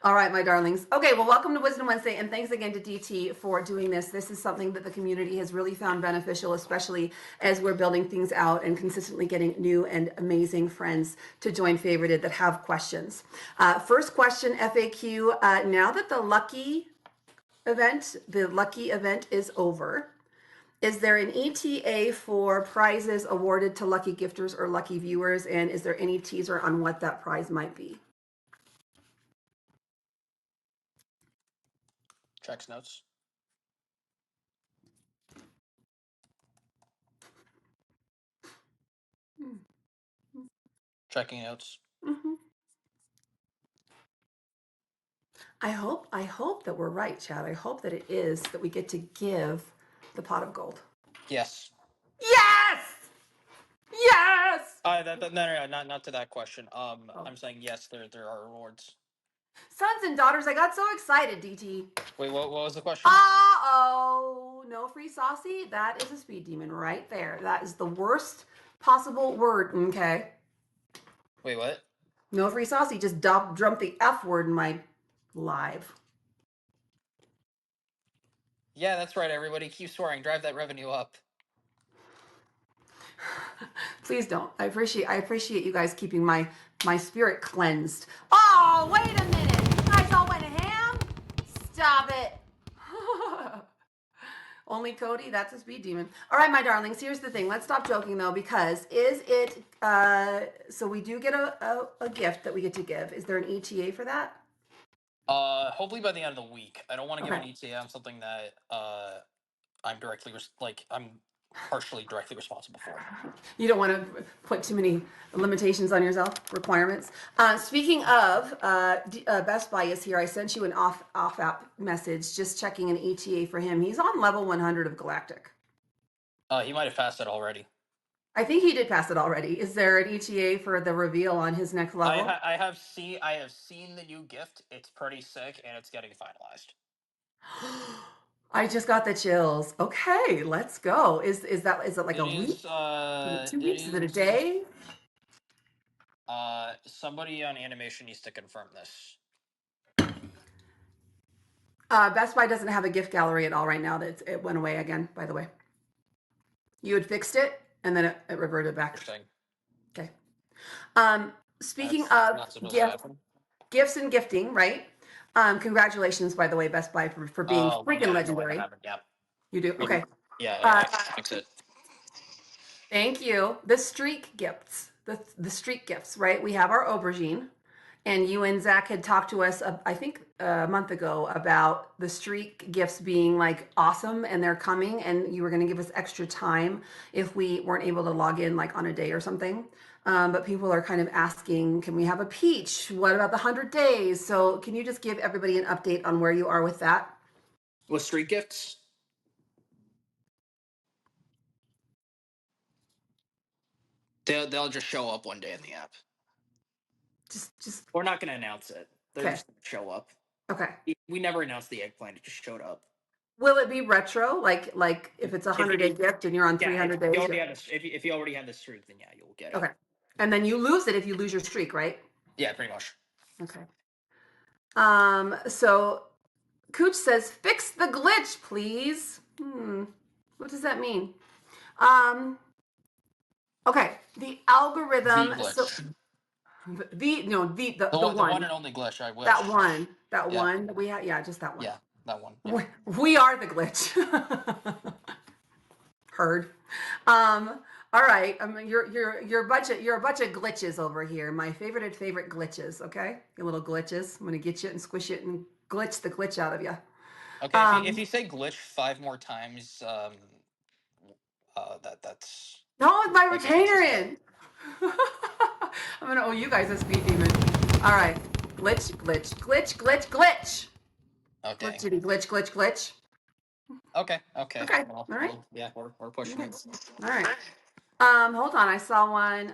All right, my darlings. Okay, well, welcome to Wisdom Wednesday, and thanks again to DT for doing this. This is something that the community has really found beneficial, especially as we're building things out and consistently getting new and amazing friends to join Favorited that have questions. First question, FAQ. Now that the lucky event is over, is there an ETA for prizes awarded to lucky gifters or lucky viewers? And is there any teaser on what that prize might be? Checks notes. Checking notes. Mm-hmm. I hope that we're right, Chad. I hope that it is that we get to give the pot of gold. Yes. Yes! Yes! No, not to that question. I'm saying yes. There are rewards. Sons and daughters, I got so excited, DT. Wait, what was the question? Uh-oh. No free saucy? That is a speed demon right there. That is the worst possible word, okay? Wait, what? No free saucy. Just dump the F word in my live. Yeah, that's right. Everybody, keep swearing. Drive that revenue up. Please don't. I appreciate you guys keeping my spirit cleansed. Oh, wait a minute. You guys all went ham? Stop it. Only Cody, that's a speed demon. All right, my darlings, here's the thing. Let's stop joking though, because is it so we do get a gift that we get to give. Is there an ETA for that? Hopefully by the end of the week. I don't want to give an ETA on something that I'm partially directly responsible for. You don't want to put too many limitations on yourself, requirements. Speaking of, Best Buy is here. I sent you an off app message, just checking an ETA for him. He's on level 100 of Galactic. He might have passed it already. I think he did pass it already. Is there an ETA for the reveal on his next level? I have seen the new gift. It's pretty sick, and it's getting finalized. I just got the chills. Okay, let's go. Is it like a week? 2 weeks? Is it a day? Somebody on animation needs to confirm this. Best Buy doesn't have a gift gallery at all right now. It went away again, by the way. You had fixed it, and then it reverted back. Okay. Speaking of gifts and gifting, right? Congratulations, by the way, Best Buy for being freaking legendary. Yeah. You do? Okay. Yeah, fix it. Thank you. The streak gifts, the streak gifts, right? We have our aubergine, and you and Zach had talked to us, I think, a month ago about the streak gifts being like awesome, and they're coming, and you were going to give us extra time if we weren't able to log in like on a day or something. But people are kind of asking, can we have a peach? What about the 100 days? So can you just give everybody an update on where you are with that? With streak gifts? They'll just show up one day in the app. Just We're not going to announce it. They're just going to show up. Okay. We never announced the eggplant. It just showed up. Will it be retro? Like if it's a 100-day gift and you're on 300 days? If you already have the streak, then yeah, you'll get it. Okay. And then you lose it if you lose your streak, right? Yeah, pretty much. Okay. So Cooch says, fix the glitch, please. What does that mean? Okay. The algorithm. The glitch. So the one and only glitch. I wish. That one that we had. Yeah, just that one. Yeah, that one. Yeah. We are the glitch. Heard. All right. I mean, you're a bunch of glitches over here. My favorite glitches. Okay, your little glitches. I'm gonna get you and squish it and glitch the glitch out of you. Okay. If you say glitch 5 more times, that's. No, it's my retainer in. I'm gonna owe you guys a speed demon. All right. Glitch. Okay. Glitch. Okay. Okay. Well, all right. Yeah, we're pushing it. All right. Hold on. I saw one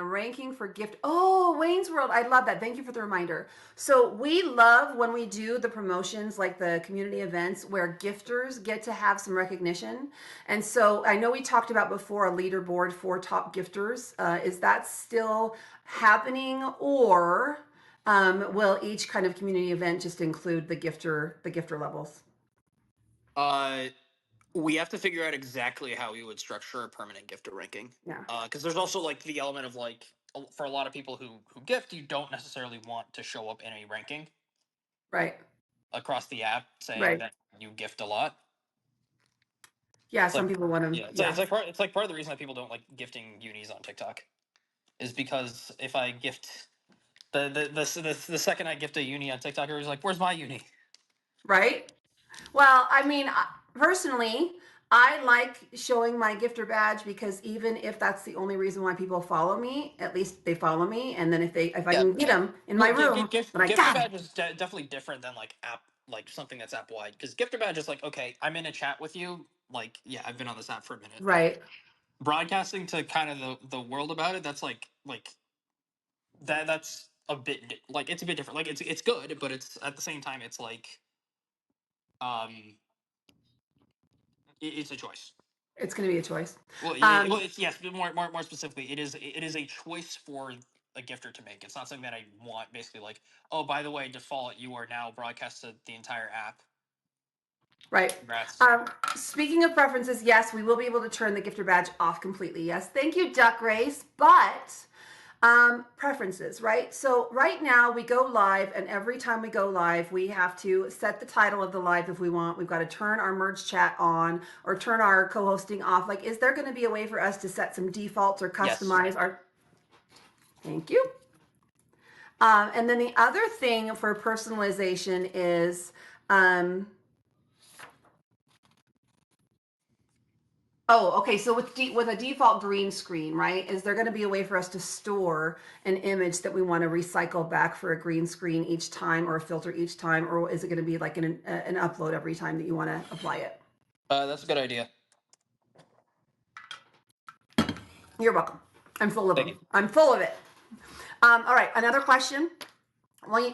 ranking for gift. Oh, Wayne's World. I love that. Thank you for the reminder. So we love when we do the promotions, like the community events where gifters get to have some recognition. And so I know we talked about before a leaderboard for top gifters. Is that still happening, or Will each kind of community event just include the gifter levels? Uh, we have to figure out exactly how we would structure a permanent gifter ranking. Yeah. Because there's also like the element of like for a lot of people who gift, you don't necessarily want to show up in a ranking Right. across the app saying Right. that you gift a lot. Yeah. It's Some like people want to. yeah, Yeah. it's like part of the reason that people don't like gifting unis on TikTok is because if I gift the second I gift a uni on TikTok, everyone's like, "Where's my uni?" Right. Well, I mean, personally, I like showing my gifter badge because even if that's the only reason why people follow me, at least they follow me. And then if I Yeah, can get them in my well, room, then I gifter got them. badge is definitely different than like app like something that's app wide because gifter badge is like okay, I'm in a chat with you. Like yeah, I've been on this app for a minute. Right. Broadcasting to kind of the world about it, that's like that's a bit like it's a bit different. Like it's good, but it's at the same time it's like um it's a choice. It's going to be a choice. Well, Um, it's yes, but more specifically, it is a choice for a gifter to make. It's not something that I want. Basically, like, oh, by the way, default, you are now broadcast to the entire app. right. Congrats. Speaking of preferences, yes, we will be able to turn the gifter badge off completely. Yes. Thank you, Duck Race. But preferences, right? So right now we go live, and every time we go live, we have to set the title of the live if we want. We've got to turn our merge chat on or turn our co-hosting off. Like, is there going to be a way for us to set some defaults or Yes, customize our? Thank you. And then the other thing for personalization is um, oh, okay. So with a default green screen, right? Is there going to be a way for us to store an image that we want to recycle back for a green screen each time, or a filter each time, or is it going to be like an upload every time that you want to apply it? that's a good idea. You're welcome. I'm full of Thank you. them. I'm full of it. All right. Another question.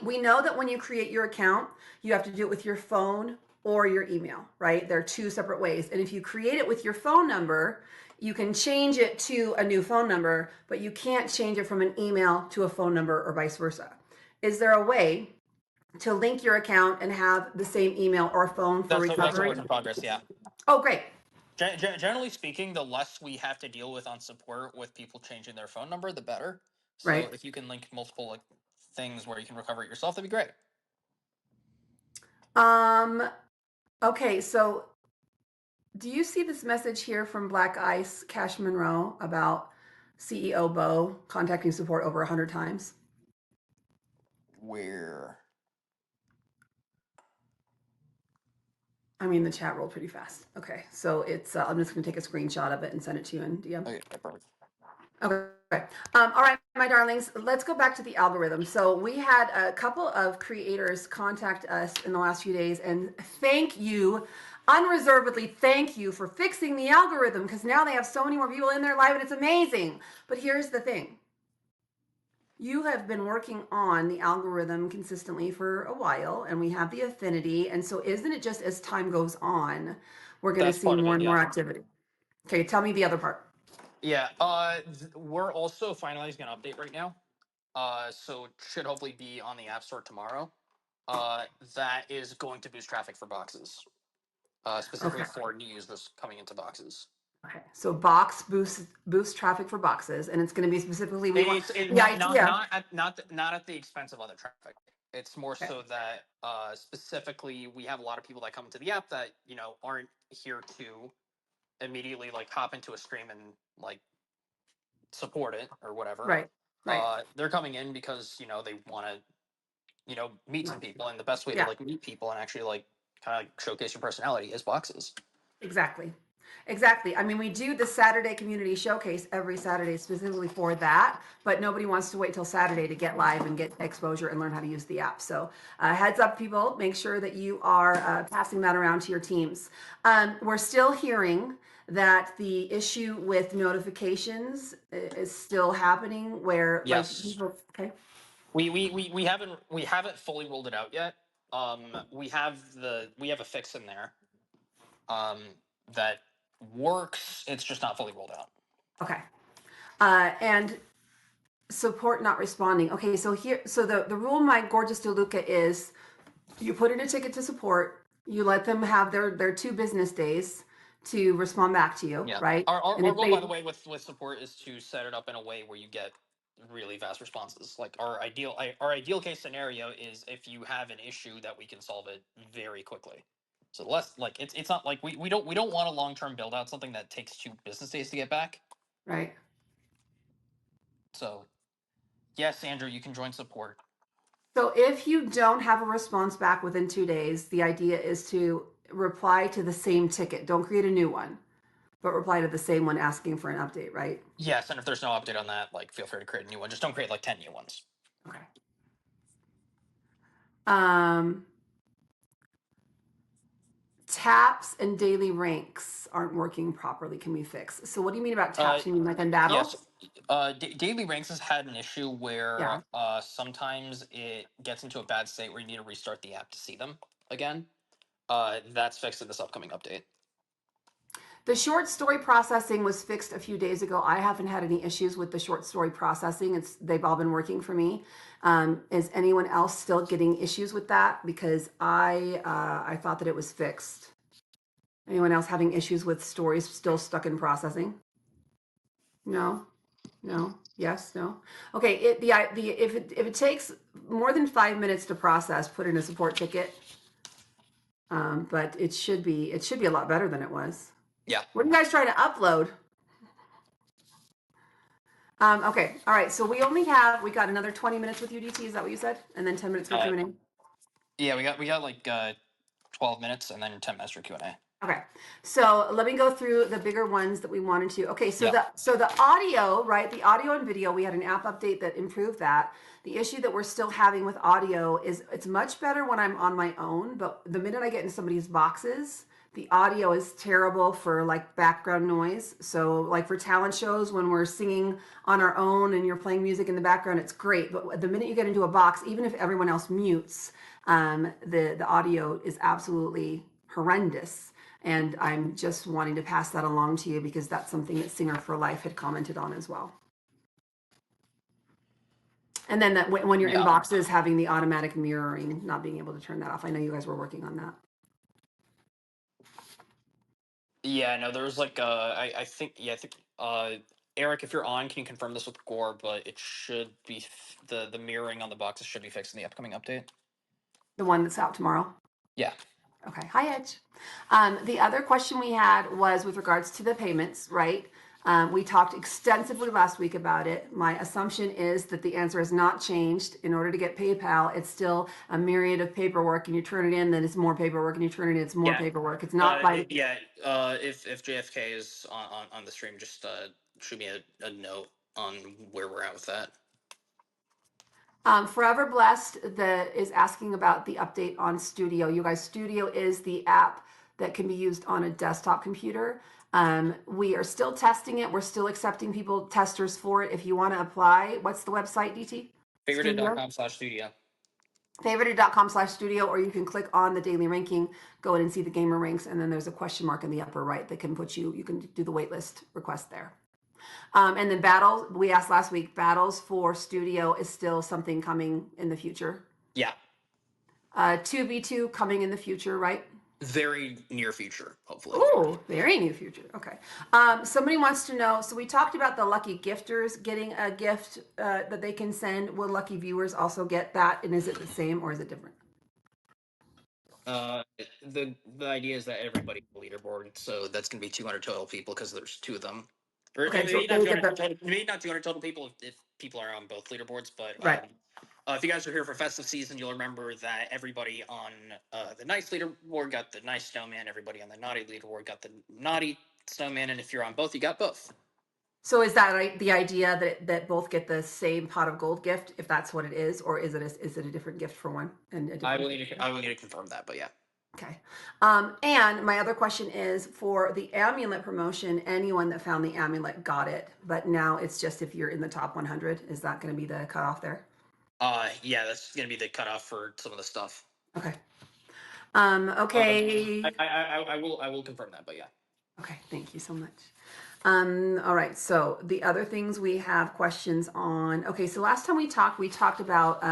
We know that when you create your account, you have to do it with your phone or your email, right? There are two separate ways. And if you create it with your phone number, you can change it to a new phone number, but you can't change it from an email to a phone number or vice versa. Is there a way to link your account and have the same email or phone for That's a recovery? work in progress. Yeah. Oh, great. Generally speaking, the less we have to deal with on support with people changing their phone number, the better. So Right. if you can link multiple like things where you can recover it yourself, that'd be great. Um, okay, so do you see this message here from Black Ice Cash Monroe about CEO Bo contacting support over 100 times? Where? I mean, the chat rolled pretty fast. Okay, so it's. I'm just going to take a screenshot of it and send it to you in DM. Okay, perfect. Okay. All right, my darlings, let's go back to the algorithm. So we had a couple of creators contact us in the last few days, and thank you, unreservedly thank you for fixing the algorithm, because now they have so many more people in their live and it's amazing. But here's the thing. You have been working on the algorithm consistently for a while, and we have the affinity. And so, isn't it just as time goes on, we're going to That's see part of more it. and Yeah. more activity? Okay, tell me the other part. Yeah. We're also finalizing an update right now. So it should hopefully be on the App Store tomorrow. That is going to boost traffic for boxes, specifically Okay. for new users coming into boxes. Okay. So, box boosts traffic for boxes, and it's going to be specifically we want It's the idea. not at the expense of other traffic. It's more Okay. so that specifically we have a lot of people that come into the app that aren't here to immediately like hop into a stream and like support it or whatever. Right. Right. They're coming in because they want to meet some people, and the best way to Yeah. like meet people and actually like kind of like showcase your personality is boxes. Exactly. Exactly. I mean, we do the Saturday community showcase every Saturday specifically for that, but nobody wants to wait till Saturday to get live and get exposure and learn how to use the app. So, heads up, people, make sure that you are passing that around to your teams. We're still hearing that the issue with notifications is still happening where, like, Yes, people, okay, we haven't fully rolled it out yet. We have a fix in there um that works. It's just not fully rolled out. okay. And Support not responding. Okay, so here, so the rule, my gorgeous DeLuca, is you put in a ticket to support, you let them have their 2 business days to respond back to you, Yeah. right? And Our if goal, by they the way, with support is to set it up in a way where you get really fast responses. Like our ideal case scenario is if you have an issue that we can solve it very quickly. So the less like it's not like we don't want a long term build out something that takes 2 business days to get back. right. So yes, Andrew, you can join support. So if you don't have a response back within 2 days, the idea is to reply to the same ticket. Don't create a new one, but reply to the same one asking for an update, right? Yes, and if there's no update on that, like feel free to create a new one. Just don't create like 10 new ones. Okay. Um, Taps and daily ranks aren't working properly. Can we fix? So what do you mean about Uh, taps? You mean like in yes. battles? Daily Ranks has had an issue where Yeah. sometimes it gets into a bad state where you need to restart the app to see them again. That's fixed in this upcoming update. The short story processing was fixed a few days ago. I haven't had any issues with the short story processing. They've all been working for me. Is anyone else still getting issues with that? Because I thought that it was fixed. Anyone else having issues with stories still stuck in processing? No, no, yes, no. Okay. If it takes more than 5 minutes to process, put in a support ticket. But it should be a lot better than it was. Yeah. What are you guys trying to upload? Okay, all right. So we got another 20 minutes with UDT. Is that what you said? And then 10 minutes for Uh, Q&A. yeah, we got like 12 minutes and then 10 minutes for Q&A. Okay, so let me go through the bigger ones that we wanted to. Okay, so Yeah. the audio, right? The audio and video, we had an app update that improved that. The issue that we're still having with audio is it's much better when I'm on my own, but the minute I get in somebody's boxes, the audio is terrible for like background noise. So like for talent shows when we're singing on our own and you're playing music in the background, it's great. But the minute you get into a box, even if everyone else mutes, the audio is absolutely horrendous. And I'm just wanting to pass that along to you because that's something that Singer for Life had commented on as well. And then that when you're in Yeah. boxes, having the automatic mirroring, not being able to turn that off. I know you guys were working on that. Yeah, no, there's like I think I think Eric, if you're on, can you confirm this with Gore? But it should be the mirroring on the boxes should be fixed in the upcoming update. The one that's out tomorrow. Yeah. Okay. Hi, Edge. The other question we had was with regards to the payments, right? We talked extensively last week about it. My assumption is that the answer has not changed. In order to get PayPal, it's still a myriad of paperwork, and you turn it in, then it's more paperwork, and you turn it in, it's more Yeah. paperwork. It's not by Yeah. If JFK is on the stream, just shoot me a note on where we're at with that. Forever Blessed is asking about the update on Studio. You guys, Studio is the app that can be used on a desktop computer. We are still testing it. We're still accepting people, testers for it. If you want to apply, what's the website, DT? Studio? Favorited.com/studio. Favorited.com/studio, or you can click on the daily ranking, go in and see the gamer ranks, and then there's a question mark in the upper right that can put you can do the waitlist request there. And then battles, we asked last week, battles for studio is still something coming in the future. Yeah. 2v2 coming in the future, right? Very near future, hopefully. Oh, very near future. Okay. Somebody wants to know. So we talked about the lucky gifters getting a gift that they can send. Will lucky viewers also get that? And is it the same or is it different? Uh, the idea is that everybody leaderboard, so that's gonna be 200 total people because there's 2 of them, or Okay, so maybe not they get 200 the total, maybe not 200 total people if people are on both leaderboards. But right. if you guys are here for festive season, you'll remember that everybody on the nice leaderboard got the nice snowman. Everybody on the naughty leaderboard got the naughty snowman, and if you're on both, you got both. So is that the idea that both get the same pot of gold gift, if that's what it is, or is it a different gift for one and a different gift? I will need to confirm that, but yeah. Okay. And my other question is for the amulet promotion, anyone that found the amulet got it, but now it's just if you're in the top 100. Is that going to be the cutoff there? Yeah, that's gonna be the cutoff for some of the stuff. Okay. Um, Okay. I will confirm that, but yeah. Okay. Thank you so much. All right. So the other things we have questions on. Okay. So last time we talked about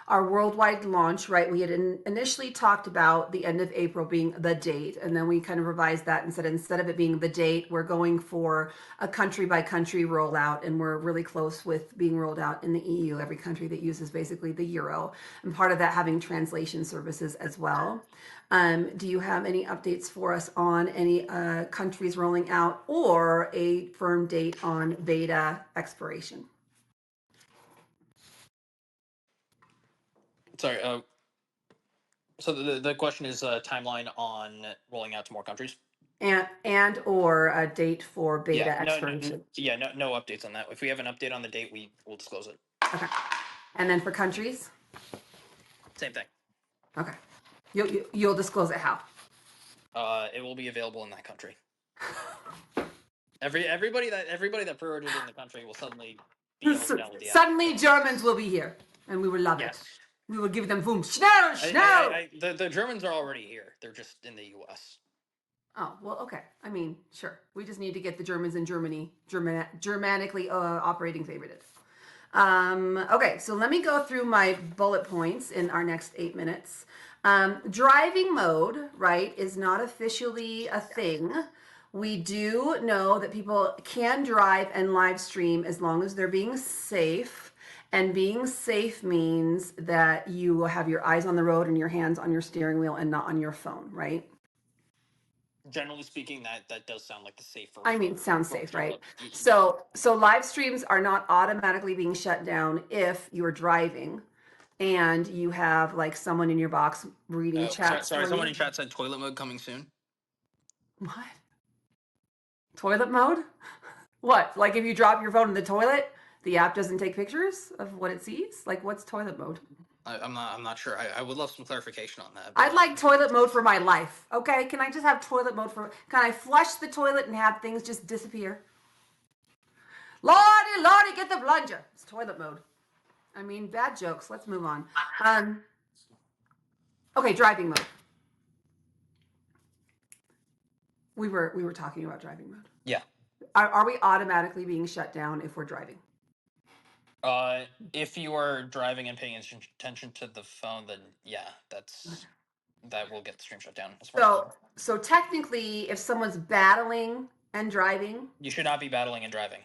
our worldwide launch, right? We had initially talked about the end of April being the date, and then we kind of revised that and said instead of it being the date, we're going for a country by country rollout, and we're really close with being rolled out in the EU, every country that uses basically the euro, and part of that having translation services as well. Do you have any updates for us on any countries rolling out or a firm date on beta expiration? Sorry. So the question is timeline on rolling out to more countries. And or a date for Yeah. beta No. expiration. Yeah. No updates on that. If we have an update on the date, we will disclose it. Okay. And then for countries? Same thing. Okay. You'll disclose it how? It will be available in that country. Everybody that pre-ordered in the country will suddenly be able to download the app Suddenly from us. Germans will be here and we will love it. Yes. We will give them boom. Schnell, schnell. The Germans are already here. They're just in the U.S. Oh, well, okay. I mean, sure. We just need to get the Germans in Germany, Germanically operating favorited. Okay, so let me go through my bullet points in our next 8 minutes. Driving mode, right, is not officially a thing. We do know that people can drive and live stream as long as they're being safe. And being safe means that you have your eyes on the road and your hands on your steering wheel and not on your phone, right? Generally speaking, that does sound like the safer I mean, sounds safe, approach. right? Yeah. So live streams are not automatically being shut down if you're driving and you have like someone in your box reading Oh, sorry. chats Sorry. for Someone you. in chat said toilet mode coming soon. What? Toilet mode? What? Like if you drop your phone in the toilet, the app doesn't take pictures of what it sees? Like what's toilet mode? I'm not sure. I would love some clarification on that, I'd but like toilet mode for my life. Okay? Can I just have toilet mode for can I flush the toilet and have things just disappear? Lordy, Lordy, get the plunger. It's toilet mode. I mean, bad jokes. Let's move on. Um, okay, driving mode. We were talking about driving mode. yeah. Are we automatically being shut down if we're driving? If you are driving and paying attention to the phone, then yeah, that will get the stream shut down. As far as So technically, if someone's battling and driving, you should not be battling and driving.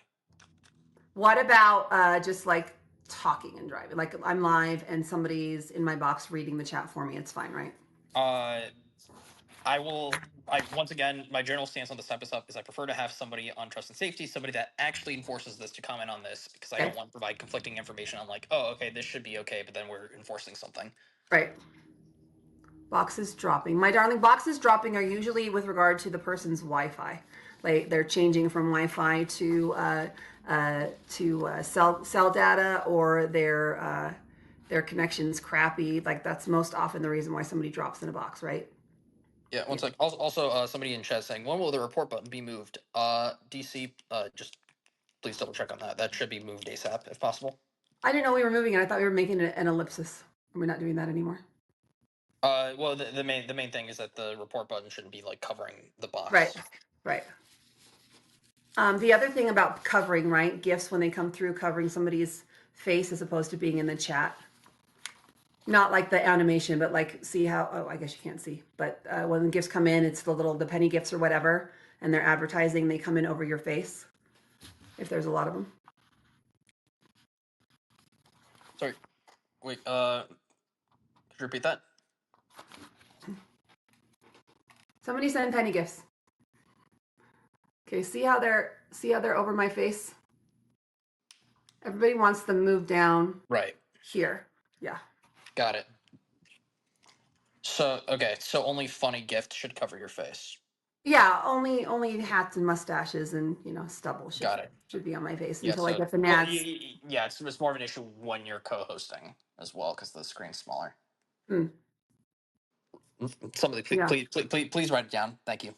what about just like talking and driving? Like I'm live and somebody's in my box reading the chat for me. It's fine, right? Uh, I will. I once again, my general stance on this type of stuff is I prefer to have somebody on trust and safety, somebody that actually enforces this to comment on this, because I Okay, don't want to provide conflicting information. I'm like, oh, okay, this should be okay, but then we're enforcing something. right. Boxes dropping. My darling, boxes dropping are usually with regard to the person's Wi-Fi. Like they're changing from Wi-Fi to cell data, or their connection's crappy. Like that's most often the reason why somebody drops in a box, right? Yeah, one Yeah. sec. Also, somebody in chat saying, when will the report button be moved? DC, just please double check on that. That should be moved ASAP if possible. I didn't know we were moving it. I thought we were making an ellipsis. We're not doing that anymore. Well, the main thing is that the report button shouldn't be like covering the Right. box. Right. The other thing about covering, right? GIFs when they come through, covering somebody's face as opposed to being in the chat. Not like the animation, but like see how, oh, I guess you can't see, but when the gifts come in, it's the penny gifts or whatever, and they're advertising, they come in over your face if there's a lot of them. Sorry, wait. Could you repeat that? Somebody send penny gifts. Okay, see how they're over my face? Everybody wants them moved down Right. here. Yeah. Got it. So okay, so only funny gift should cover your face. Yeah, only hats and mustaches and stubble should Got it. should be on my face Yeah. until I So get the well, nads. yeah, it's more of an issue when you're co-hosting as well because the screen's smaller. Hmm. Somebody, Yeah. please write it down. Thank you.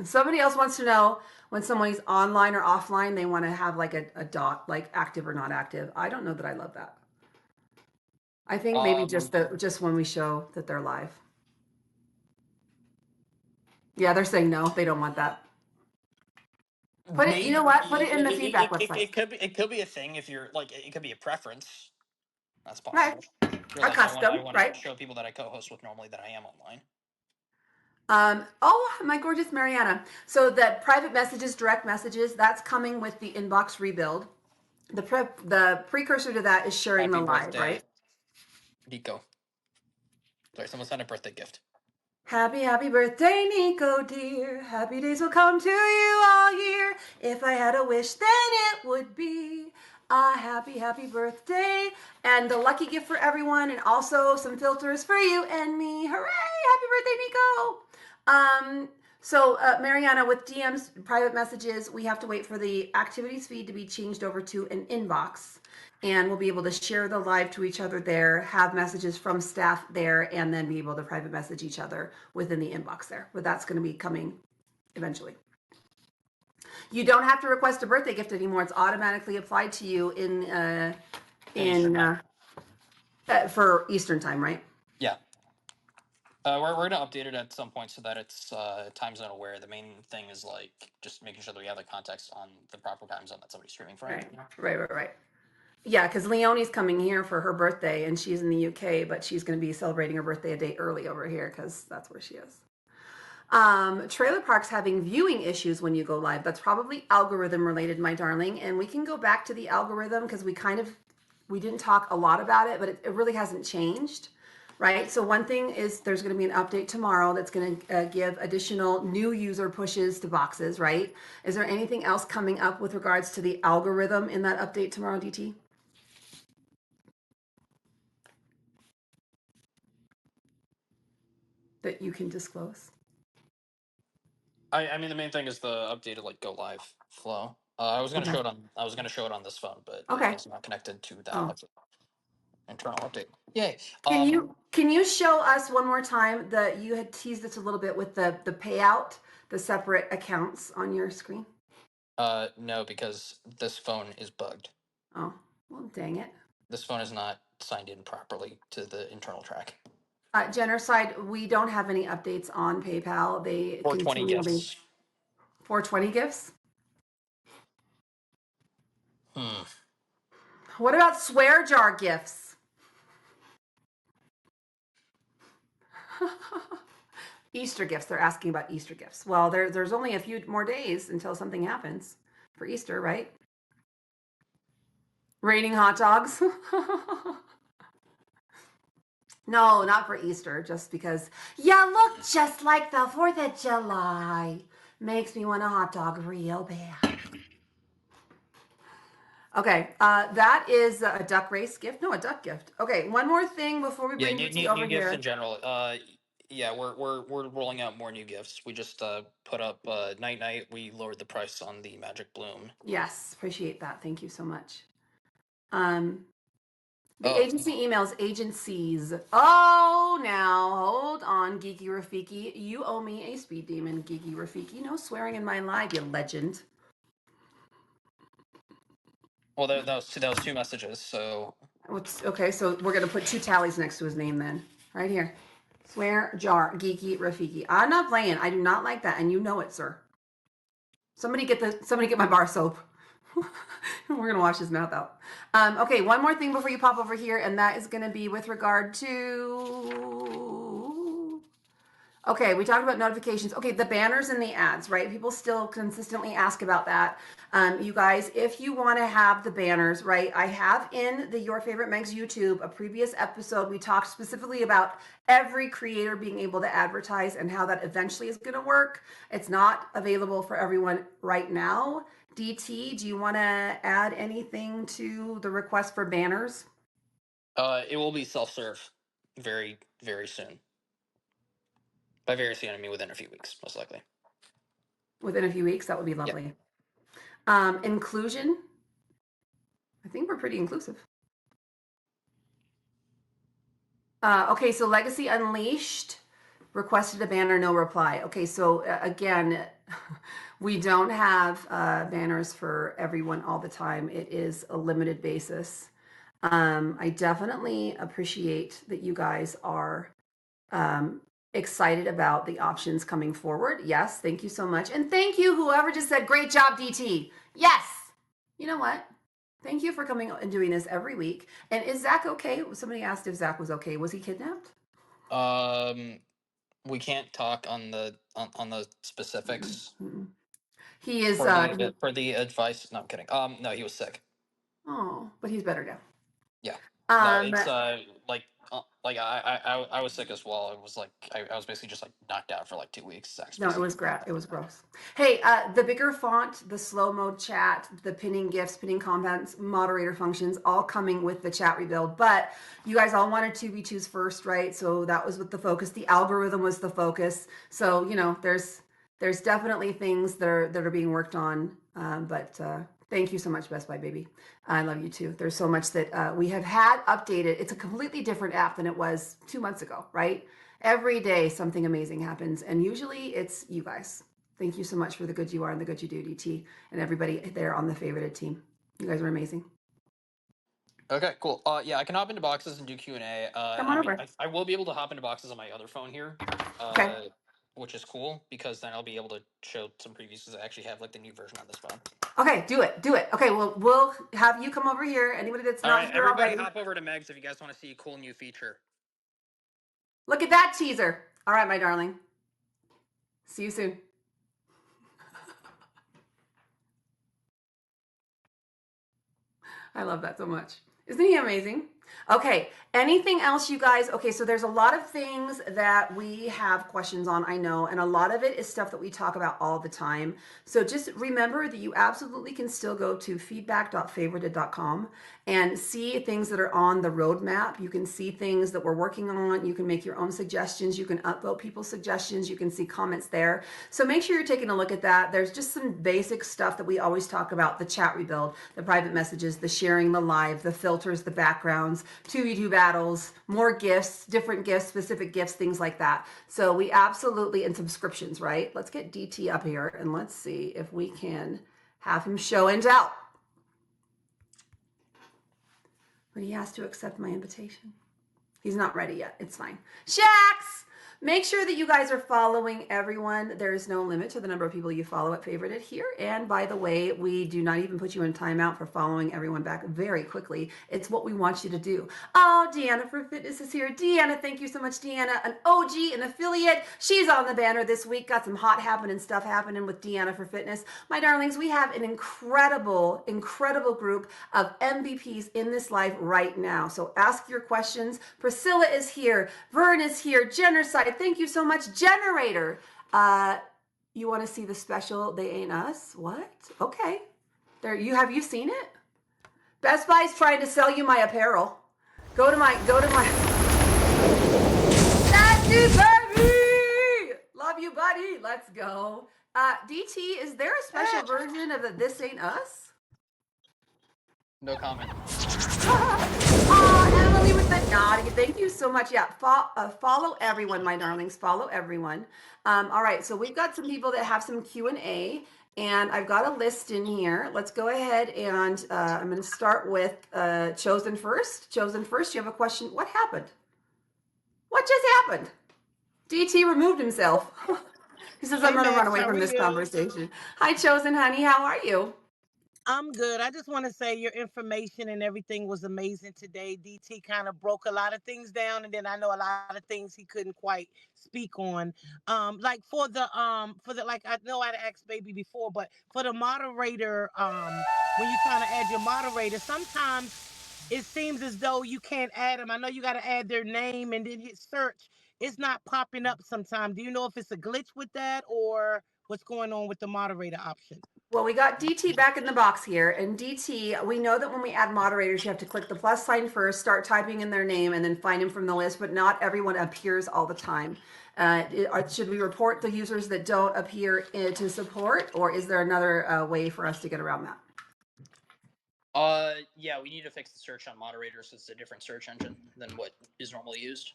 Somebody else wants to know when somebody's online or offline, they want to have like a dot, like active or not active. I don't know that I love that. I think maybe Um, just when we show that they're live. Yeah, they're saying no, they don't want that. Put it, you know what? Put it in the feedback It website. could be a thing if you're like it could be a preference. That's Right. possible. You're A like I custom, want to right? show people that I co-host with normally that I am online. Oh, my gorgeous Mariana. So the private messages, direct messages, that's coming with the inbox rebuild. The precursor to that is sharing the Happy live, birthday, right? Nico. Sorry, someone sent a birthday gift. Happy, happy birthday, Nico dear. Happy days will come to you all year. If I had a wish, then it would be a happy, happy birthday. And the lucky gift for everyone, and also some filters for you and me. Hooray! Happy birthday, Nico. Mariana, with DMs, private messages, we have to wait for the activities feed to be changed over to an inbox. And we'll be able to share the live to each other there, have messages from staff there, and then be able to private message each other within the inbox there. But that's going to be coming eventually. You don't have to request a birthday gift anymore. It's automatically applied to you In Eastern in time. for Eastern time, right? Yeah. We're gonna update it at some point so that it's time zone aware. The main thing is like just making sure that we have the context on the proper time zone that somebody's streaming from. Right, right. Yeah, because Leonie's coming here for her birthday, and she's in the UK, but she's going to be celebrating her birthday a day early over here because that's where she is. Trailer parks having viewing issues when you go live. That's probably algorithm related, my darling. And we can go back to the algorithm because we didn't talk a lot about it, but it really hasn't changed, right? So one thing is there's going to be an update tomorrow that's going to give additional new user pushes to boxes, right? Is there anything else coming up with regards to the algorithm in that update tomorrow, DT? That you can disclose? I mean the main thing is the updated like go live flow. Okay. I was gonna show it on this phone, but it Okay. is not connected to that Oh. internal update. Yay. Can you show us one more time that you had teased us a little bit with the payout, the separate accounts on your screen? No, because this phone is bugged. Oh, well, dang it. This phone is not signed in properly to the internal track. Jenner side, we don't have any updates on PayPal. They 420 continually gifts. 420 gifts. Hmm. What about swear jar gifts? Easter gifts. They're asking about Easter gifts. Well, there's only a few more days until something happens for Easter, right? Raining hot dogs. No, not for Easter, just because you look just like the 4th of July. Makes me want a hot dog real bad. Okay, that is a duck race gift. No, a duck gift. Okay, one more thing before we Yeah, bring DT over new gifts in here. general. Yeah, we're rolling out more new gifts. We just put up night night. We lowered the price on the Magic Bloom. Yes, appreciate that. Thank you so much. Um, the Oh, agency emails agencies. Oh, now hold on, Geeky Rafiki. You owe me a speed demon, Geeky Rafiki. No swearing in my live, you legend. well, that was two messages. So Okay, so we're gonna put two tallies next to his name then, right here. Swear jar, Geeky Rafiki. I'm not playing. I do not like that, and you know it, sir. Somebody get my bar soap. We're gonna wash his mouth out. Okay, one more thing before you pop over here, and that is gonna be with regard to. Okay, we talked about notifications. Okay, the banners and the ads, right? People still consistently ask about that. You guys, if you want to have the banners, right? I have in the Your Favorite Meggs YouTube a previous episode. We talked specifically about every creator being able to advertise and how that eventually is going to work. It's not available for everyone right now. DT, do you want to add anything to the request for banners? it will be self serve very soon. By very soon, I mean within a few weeks, most likely. Within a few weeks, that would be Yeah. lovely. Inclusion, I think we're pretty inclusive. Okay, so Legacy Unleashed requested a banner, no reply. Okay, so again, we don't have banners for everyone all the time. It is a limited basis. I definitely appreciate that you guys are excited about the options coming forward. Yes, thank you so much. And thank you, whoever just said, great job, DT. Yes. You know what? Thank you for coming and doing this every week. And is Zach okay? Somebody asked if Zach was okay. Was he kidnapped? Um, we can't talk on the Mm-mm, specifics mm-mm. He is, for the advice. No, I'm kidding. No, he was sick. oh, but he's better now. Yeah. No, Um, it's like I was sick as well. It was like I was basically just like knocked out for like 2 weeks. Zach's No, it basically was it was gross. Hey, the bigger font, the slow mode chat, the pinning gifts, pinning comments, moderator functions, all coming with the chat rebuild. But you guys all wanted 2v2s first, right? So that was with the focus. The algorithm was the focus. So there's definitely things that are being worked on. But thank you so much, Best Buy baby. I love you too. There's so much that we have had updated. It's a completely different app than it was 2 months ago, right? Every day something amazing happens, and usually it's you guys. Thank you so much for the good you are and the good you do, DT, and everybody there on the favorited team. You guys are amazing. okay, cool. Yeah, I can hop into boxes and do Q&A. Come on I mean, over. I will be able to hop into boxes on my other phone here, Okay. uh, which is cool because then I'll be able to show some previews because I actually have like the new version on this phone. Okay, do it. Do it. Okay, well, we'll have you come over here. Anybody that's All not right, here everybody, already, hop over to Meggs if you guys want to see a cool new feature. look at that teaser. All right, my darling. See you soon. I love that so much. Isn't he amazing? Okay, anything else, you guys? Okay, so there's a lot of things that we have questions on, I know, and a lot of it is stuff that we talk about all the time. So just remember that you absolutely can still go to feedback.favorited.com and see things that are on the roadmap. You can see things that we're working on. You can make your own suggestions. You can upvote people's suggestions. You can see comments there. So make sure you're taking a look at that. There's just some basic stuff that we always talk about: the chat rebuild, the private messages, the sharing, the live, the filters, the backgrounds, 2v2 battles, more gifts, different gifts, specific gifts, things like that. So we absolutely, and subscriptions, right? Let's get DT up here and let's see if we can have him show and tell. But he has to accept my invitation. He's not ready yet. It's fine. Shax! Make sure that you guys are following everyone. There is no limit to the number of people you follow at Favorited here. And by the way, we do not even put you in timeout for following everyone back very quickly. It's what we want you to do. Oh, Deanna for Fitness is here. Deanna, thank you so much, Deanna. An OG, an affiliate. She's on the banner this week. Got some hot happening stuff happening with Deanna for Fitness. My darlings, we have an incredible, incredible group of MVPs in this live right now. So ask your questions. Priscilla is here. Vern is here. Genocide. Thank you so much. Generator. You want to see the special They Ain't Us? What? Okay. There you seen it? Best Buy's trying to sell you my apparel. Go to my That's it, baby! Love you, buddy. Let's go. DT, is there a special version of the This Ain't Us? No comment. Emily with the naughty. Thank you so much. Yeah, follow everyone, my darlings. Follow everyone. All right, so we've got some people that have some Q&A, and I've got a list in here. Let's go ahead and I'm going to start with Chosen first. Chosen first, you have a question. What happened? What just happened? DT removed himself. He says, I'm Hey going to run Max, away how from are this you? conversation. Hi, Chosen, honey. How are you? I'm good. I just want to say your information and everything was amazing today. DT kind of broke a lot of things down, and then I know a lot of things he couldn't quite speak on. Like for the like I know I'd asked baby before, but for the moderator, when you're trying to add your moderator, sometimes it seems as though you can't add them. I know you got to add their name and then hit search. It's not popping up sometimes. Do you know if it's a glitch with that or what's going on with the moderator option? Well, we got DT back in the box here. And DT, we know that when we add moderators, you have to click the plus sign first, start typing in their name, and then find them from the list, but not everyone appears all the time. Should we report the users that don't appear to support, or is there another way for us to get around that? Yeah, we need to fix the search on moderators. It's a different search engine than what is normally used.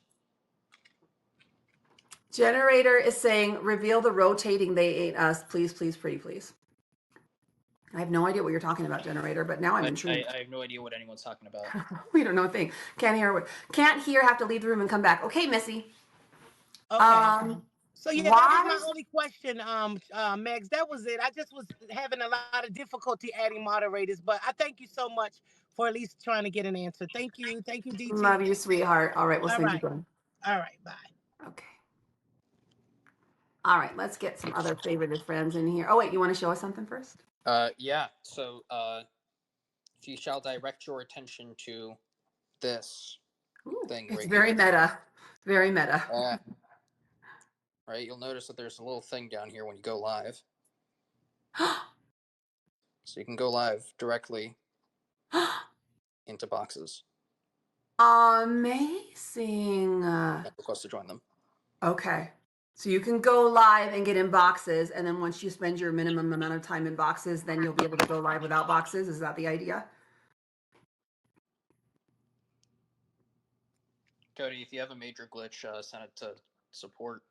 Generator is saying, reveal the rotating They Ain't Us. Please, please, pretty please. I have no idea what you're talking about, Generator, but now I'm intrigued. I have no idea what anyone's talking about. We don't know a thing. Can't hear. Can't hear. Have to leave the room and come back. Okay, Missy. Okay. So yeah, that was my Why? only question, Megs. That was it. I just was having a lot of difficulty adding moderators, but I thank you so much for at least trying to get an answer. Thank you, Love DT. you, sweetheart. All right, we'll All send you right, one. all right, bye. Okay. All right, let's get some other favorited friends in here. Oh, wait, you want to show us something first? Yeah. So, if you shall direct your attention to this Ooh, thing it's right very here, meta. Very meta. right, you'll notice that there's a little thing down here when you go live. So you can go live directly into boxes Amazing. and request to join them. Okay. So you can go live and get in boxes, and then once you spend your minimum amount of time in boxes, then you'll be able to go live without boxes. Is that the idea? Cody, if you have a major glitch, send it to support.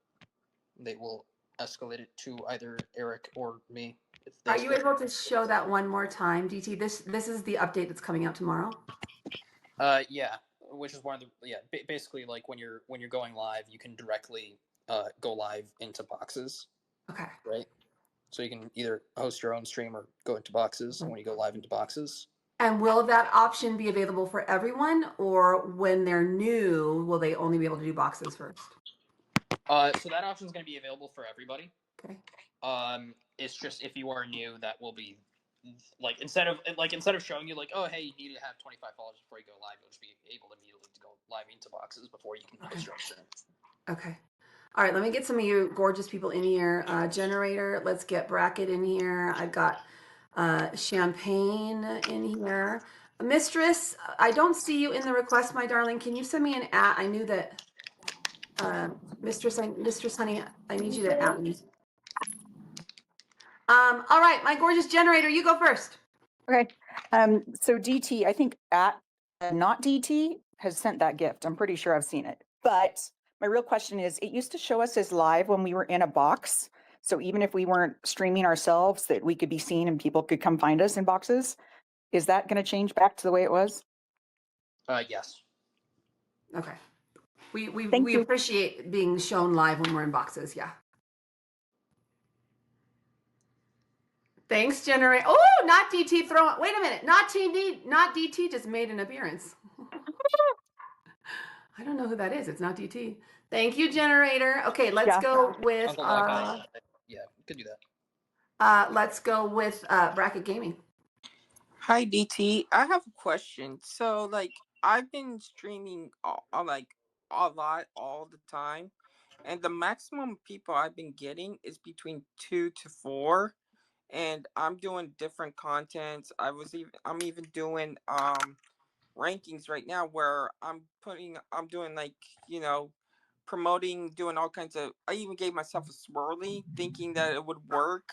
They will escalate it to either Eric or me. If they Are you escalate able to show that one more time, DT? This is the update that's coming out tomorrow. Yeah, which is one of the basically like when you're going live, you can directly go live into boxes, Okay. right? So you can either host your own stream or go into boxes when you go live into boxes. And will that option be available for everyone, or when they're new, will they only be able to do boxes first? So that option is going to be available for everybody. Okay. It's just if you are new, that will be like instead of showing you like, oh hey, you need to have 25 followers before you go live, you'll just be able to immediately to go live into boxes before you can host your own stream. Okay. All right, let me get some of you gorgeous people in here. Generator, let's get Bracket in here. I've got Champagne in here. Mistress, I don't see you in the request, my darling. Can you send me an at? I knew that, Mistress Honey, I need you to at me. All right, my gorgeous generator, you go first. Okay. So DT, I think at not DT has sent that gift. I'm pretty sure I've seen it. But my real question is, it used to show us as live when we were in a box. So even if we weren't streaming ourselves, that we could be seen and people could come find us in boxes. Is that going to change back to the way it was? Yes. Okay. We Thank you. appreciate being shown live when we're in boxes. Yeah. Thanks, generator. Oh, not DT throwing. Wait a minute. Not TD. Not DT just made an appearance. I don't know who that is. It's not DT. Thank you, generator. Okay, let's Yeah. go with Uncle Doc has yeah, could do that. let's go with Bracket Gaming. Hi DT, I have a question. So like I've been streaming like a lot all the time, and the maximum people I've been getting is between 2 to 4, and I'm doing different contents. I'm even doing rankings right now where I'm doing like, promoting, doing all kinds of. I even gave myself a swirly thinking that it would work,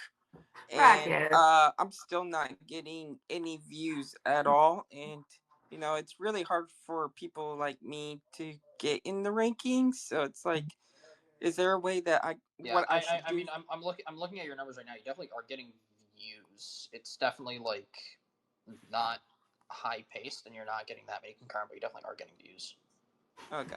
and Bracket. I'm still not getting any views at all, and it's really hard for people like me to get in the rankings. So it's like, is there a way that Yeah, what I should I do? mean, I'm looking at your numbers right now. You definitely are getting views. It's definitely like not high paced, and you're not getting that many concurrent, but you definitely are getting views. Okay.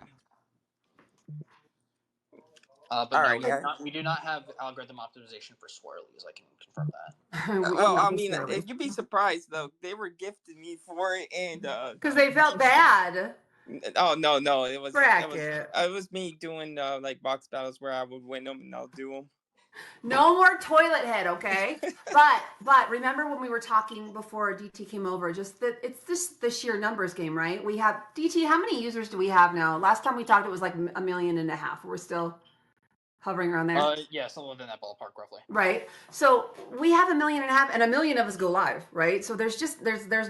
But All no, right. Yeah. we do not have algorithm optimization for swirlies. I can confirm that. Well, We I don't mean, necessarily. you'd be surprised though. They were gifting me for it, and Because they felt bad. oh no, it was Bracket. it was me doing like box battles where I would win them and I'll do them. No more toilet head, okay? But remember when we were talking before DT came over, just that it's just the sheer numbers game, right? We have DT, how many users do we have now? Last time we talked it was like 1.5 million. We're still hovering around there. Yeah, something within that ballpark, roughly. Right. So we have 1.5 million, and 1 million of us go live, right? So there's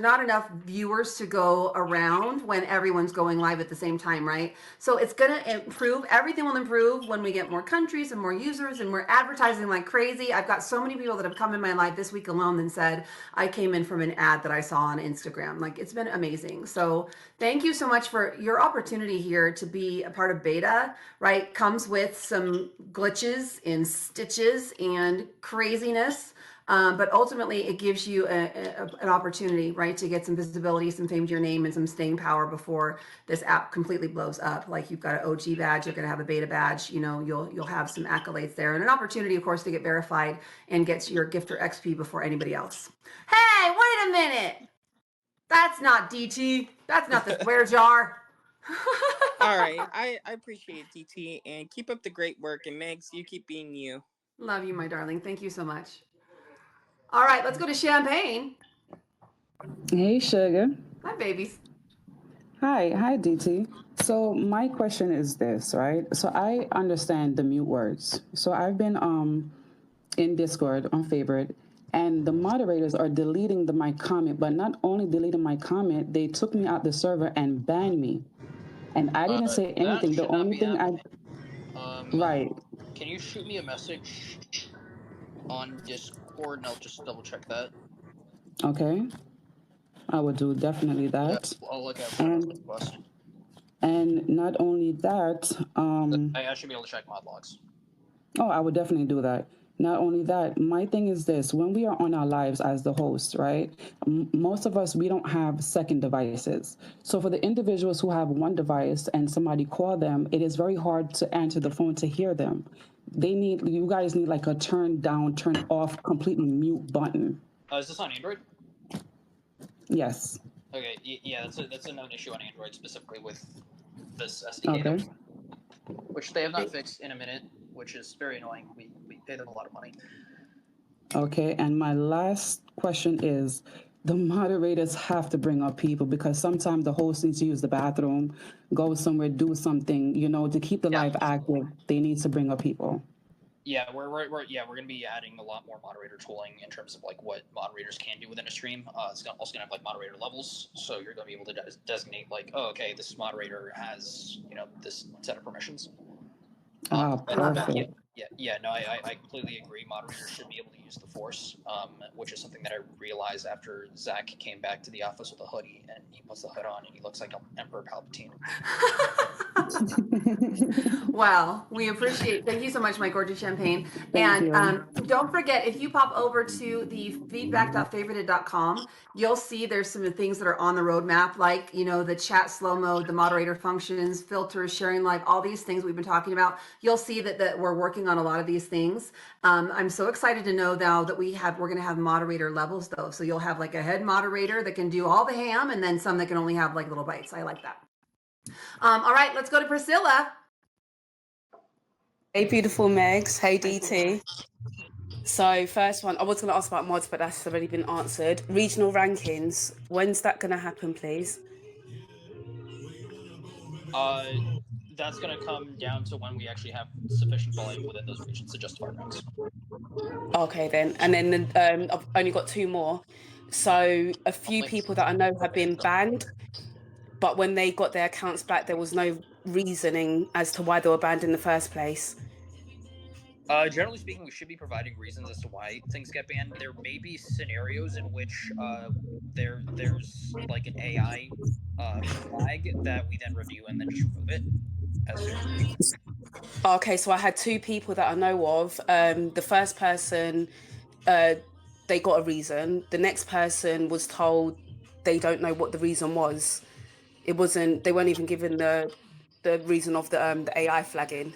not enough viewers to go around when everyone's going live at the same time, right? So it's gonna improve. Everything will improve when we get more countries and more users, and we're advertising like crazy. I've got so many people that have come in my live this week alone and said I came in from an ad that I saw on Instagram. Like, it's been amazing. So thank you so much for your opportunity here to be a part of beta, right? Comes with some glitches and stitches and craziness. But ultimately, it gives you an opportunity, right, to get some visibility, some fame to your name, and some staying power before this app completely blows up. Like you've got an OG badge, you're going to have a beta badge. You know, you'll have some accolades there, and an opportunity, of course, to get verified and get your gifter XP before anybody else. Hey, wait a minute! That's not DT. That's not the swear jar. All right, I appreciate it, DT, and keep up the great work. And Megs, you keep being you. Love you, my darling. Thank you so much. All right, let's go to Champagne. Hey, Sugar. Hi, babies. Hi, DT. So my question is this, right? So I understand the mute words. So I've been in Discord on favorite, and the moderators are deleting my comment, but not only deleting my comment, they took me out the server and banned me. And I didn't say That anything. The should not only be thing I happening. right, Can you shoot me a message on Discord and I'll just double check that? okay, I would do definitely Yeah, that. I'll look out for a message And request. not only that, I should be able to check mod logs. oh, I would definitely do that. Not only that, my thing is this: when we are on our lives as the host, right? Most of us, we don't have second devices. So for the individuals who have one device and somebody call them, it is very hard to answer the phone to hear them. You guys need like a turn down, turn off, completely mute button. Is this on Android? Yes. Okay, yeah, that's a known issue on Android, specifically with this SDK Okay. which they have not fixed in a minute, which is very annoying. We pay them a lot of money. Okay, and my last question is, the moderators have to bring up people because sometimes the host needs to use the bathroom, go somewhere, do something, to keep the live active. They need to bring up people. Yeah, we're gonna be adding a lot more moderator tooling in terms of like what moderators can do within a stream. It's also gonna have like moderator levels, so you're gonna be able to designate like, oh, okay, this moderator has this set of permissions. Perfect. No, I completely agree. Moderators should be able to use the Force, which is something that I realized after Zach came back to the office with a hoodie and he puts the hood on and he looks like Emperor Palpatine. Wow, we appreciate. Thank you so much, my gorgeous Champagne. Thank And you. don't forget, if you pop over to the feedback.favorited.com, you'll see there's some things that are on the roadmap, like the chat slow mode, the moderator functions, filters, sharing live, all these things we've been talking about. You'll see that we're working on a lot of these things. I'm so excited to know now that we're going to have moderator levels though. So you'll have like a head moderator that can do all the ham, and then some that can only have like little bites. I like that. All right, let's go to Priscilla. Hey, beautiful Megs. Hey, DT. So, first one, I was going to ask about mods, but that's already been answered. Regional rankings. When's that going to happen, please? That's going to come down to when we actually have sufficient volume within those regions to justify ranks. Okay, then. And then I've only got two more. So, a few people that I know have been banned, but when they got their accounts back, there was no reasoning as to why they were banned in the first place. Generally speaking, we should be providing reasons as to why things get banned. There may be scenarios in which there's like an AI flag that we then review and then just remove it as soon as we can. Okay, so I had two people that I know of. The first person, they got a reason. The next person was told they don't know what the reason was. It wasn't. They weren't even given the reason of the AI flagging.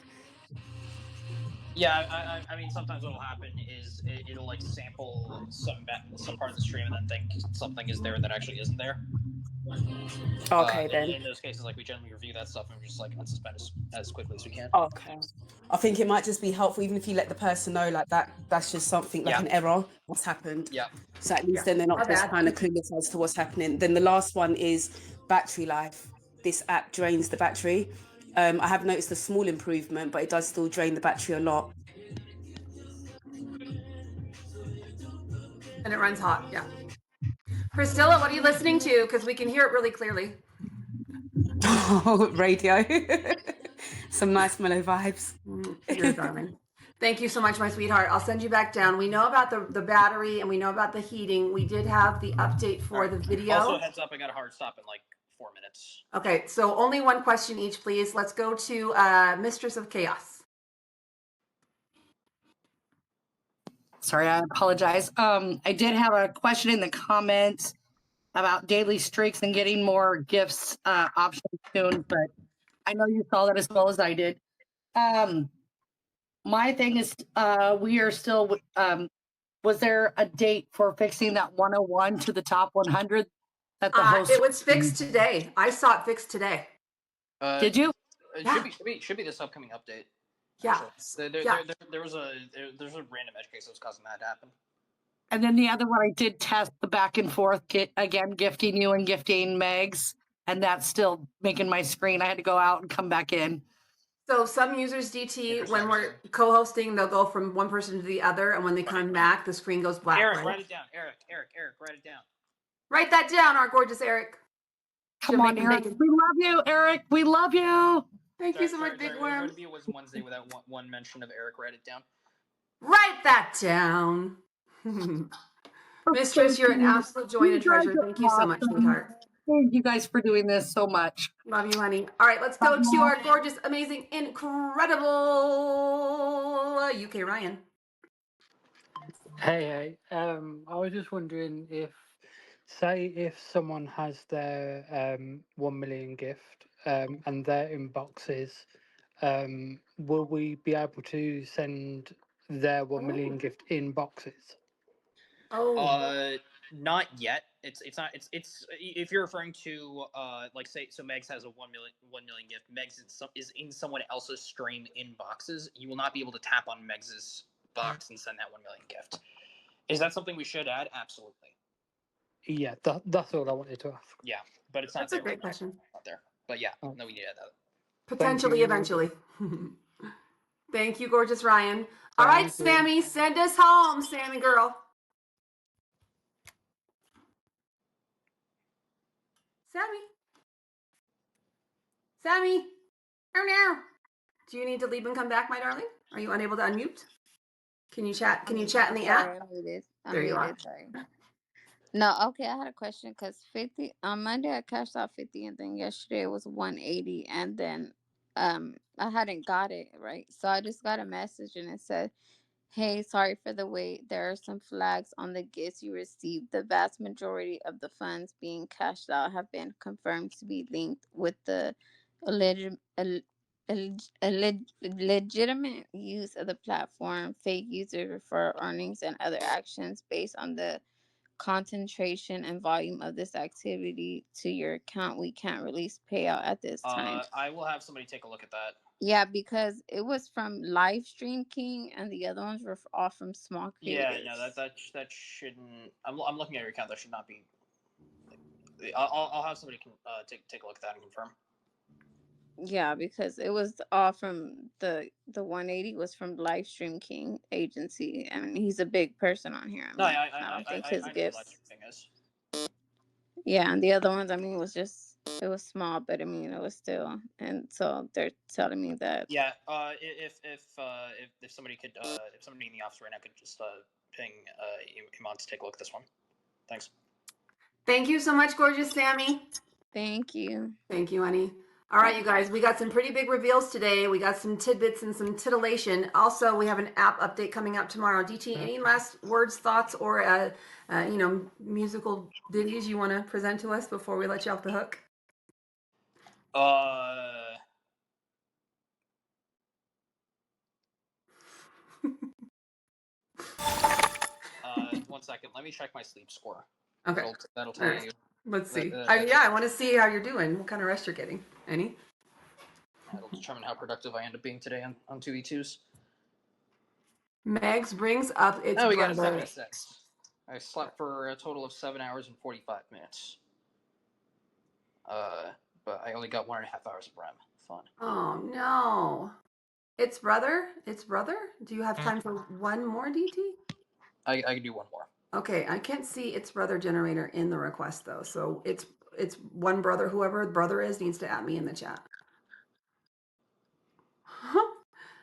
Yeah, I mean, sometimes what'll happen is it'll like sample some part of the stream and then think something is there that actually isn't there. Okay, then. In those cases, like we generally review that stuff and we just like unsuspend as quickly as we can. Okay. I think it might just be helpful, even if you let the person know like that. That's just something like an error. What's happened? Yeah. So at least then they're not Not just bad. kind of clueless as to what's happening. Then the last one is battery life. This app drains the battery. I have noticed a small improvement, but it does still drain the battery a lot. And it runs hot. Yeah. Priscilla, what are you listening to? Because we can hear it really clearly. Radio. Some nice mellow vibes. You're a darling. Thank you so much, my sweetheart. I'll send you back down. We know about the battery and we know about the heating. We did have the update for the video. Also, heads up, I got a hard stop in like 4 minutes. Okay, so only one question each, please. Let's go to Mistress of Chaos. Sorry, I apologize. I did have a question in the comments about daily streaks and getting more gifts options soon, but I know you saw that as well as I did. My thing is, we are still. Was there a date for fixing that 101 to the top 100 that the host? It was fixed today. I saw it fixed today. Did you? It Yeah. should be this upcoming update. Yeah. Actually. Yeah. There's a random edge case that was causing that to happen. And then the other one, I did test the back and forth again, gifting you and gifting Meggs, and that's still making my screen. I had to go out and come back in. So some users, DT, when we're co-hosting, they'll go from one person to the other, and when they come back, the screen goes black. Eric, right? write it down. Eric, write it down. Write that down, our gorgeous Eric. Come on, Eric. We love you, Eric. We love you. Thank you so much, Big Worm. Sorry to be was Wednesday without one mention of Eric. Write it down. Write that down. Mistress, you're an absolute joy and a treasure. Thank you so much, sweetheart. Thank you guys for doing this so much. Love you, honey. All right, let's go to our gorgeous, amazing, incredible UK Ryan. Hey, I was just wondering if someone has their 1 million gift and they're in boxes, will we be able to send their 1 million gift in boxes? Not yet. It's not. It's if you're referring to like say so Meggs has a 1 million gift. Meggs is in someone else's stream in boxes. You will not be able to tap on Meggs's box and send that 1 million gift. Is that something we should add? Absolutely. Yeah, that's all I wanted to ask. Yeah, but it's not. That's a great question. Not there. But yeah, no, we need to add that. Potentially, eventually. Thank you, gorgeous Ryan. All right, Sammy, send us home, Sammy girl. Sammy. Now. Do you need to leave and come back, my darling? Are you unable to unmute? Can you chat? Can you chat in the app? There you are. Sorry. No, okay. I had a question because 50 on Monday I cashed out 50, and then yesterday it was 180, and then I hadn't got it right, so I just got a message and it said, "Hey, sorry for the wait. There are some flags on the gifts you received. The vast majority of the funds being cashed out have been confirmed to be linked with the legitimate use of the platform, fake user referral earnings, and other actions based on the concentration and volume of this activity to your account. We can't release payout at this time." I will have somebody take a look at that. Yeah, because it was from Livestream King, and the other ones were all from small creators. Yeah, no, that shouldn't. I'm looking at your account. That should not be. I'll have somebody take a look at that and confirm. Yeah, because it was all from the 180 was from Livestream King agency, and he's a big person on here. No, I don't think his gifts. Yeah, and the other ones, I mean, it was small, but I mean, it was still, and so they're telling me that. Yeah, if somebody could, if somebody in the office right now could just ping Iman to take a look at this one. Thanks. Thank you so much, gorgeous Sammy. Thank you. Thank you, honey. All right, you guys, we got some pretty big reveals today. We got some tidbits and some titillation. Also, we have an app update coming out tomorrow. DT, any last words, thoughts, or musical ditties you want to present to us before we let you off the hook? 1 second. Let me check my sleep score. Okay. That'll tell you. Let's see. I want to see how you're doing. What kind of rest you're getting? Any? That'll determine how productive I end up being today on 2v2s. Meggs brings up its we brother. got a 76. I slept for a total of 7 hours and 45 minutes. But I only got 1.5 hours of REM. Fun. Oh no. It's brother? Do you have time for one more, DT? I can do one more. Okay, I can't see its brother generator in the request though. So it's one brother, whoever the brother is needs to add me in the chat.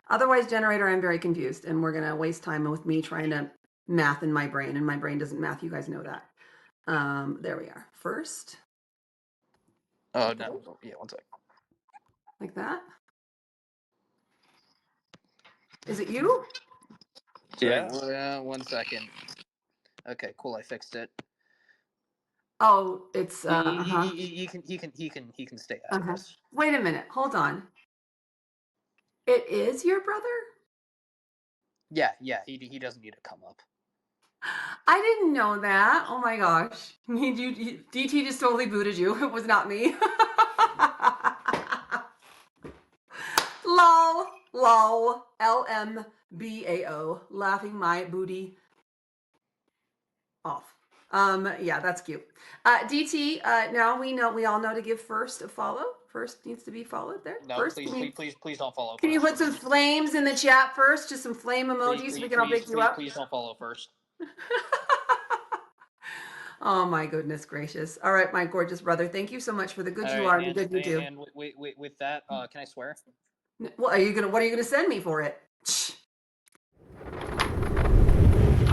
Otherwise, generator, I'm very confused, and we're gonna waste time with me trying to math in my brain, and my brain doesn't math. You guys know that. There we are. First. Oh no! Yeah, 1 sec. Like that. Is it you? Greg, one second. Okay, cool. I fixed it. Oh, it's He can stay out of this. Wait a minute. Hold on. It is your brother? Yeah. He doesn't need to come up. I didn't know that. Oh my gosh. DT just totally booted you. It was not me. Lol. Lol. LMBAO. Laughing my booty off. Yeah, that's cute. DT, now we all know to give first a follow. First needs to be followed there. No, First, please don't follow can you first. put some flames in the chat first? Just some flame emojis so we can all pick you up. Please don't follow first. Oh my goodness gracious. All right, my gorgeous brother. Thank you so much for the good you are and the good you do. And with that, can I swear? What are you gonna send me for it?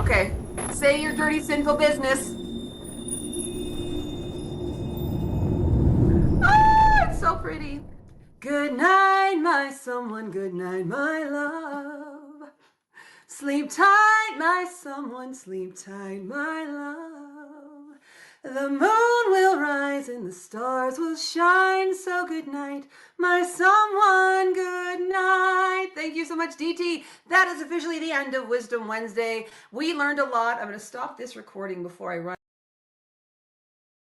Okay. Say your dirty sinful business. Ah, it's so pretty. Good night, my someone. Good night, my love. Sleep tight, my someone. Sleep tight, my love. The moon will rise and the stars will shine. So good night, my someone. Good night. Thank you so much, DT. That is officially the end of Wisdom Wednesday. We learned a lot. I'm going to stop this recording before I run.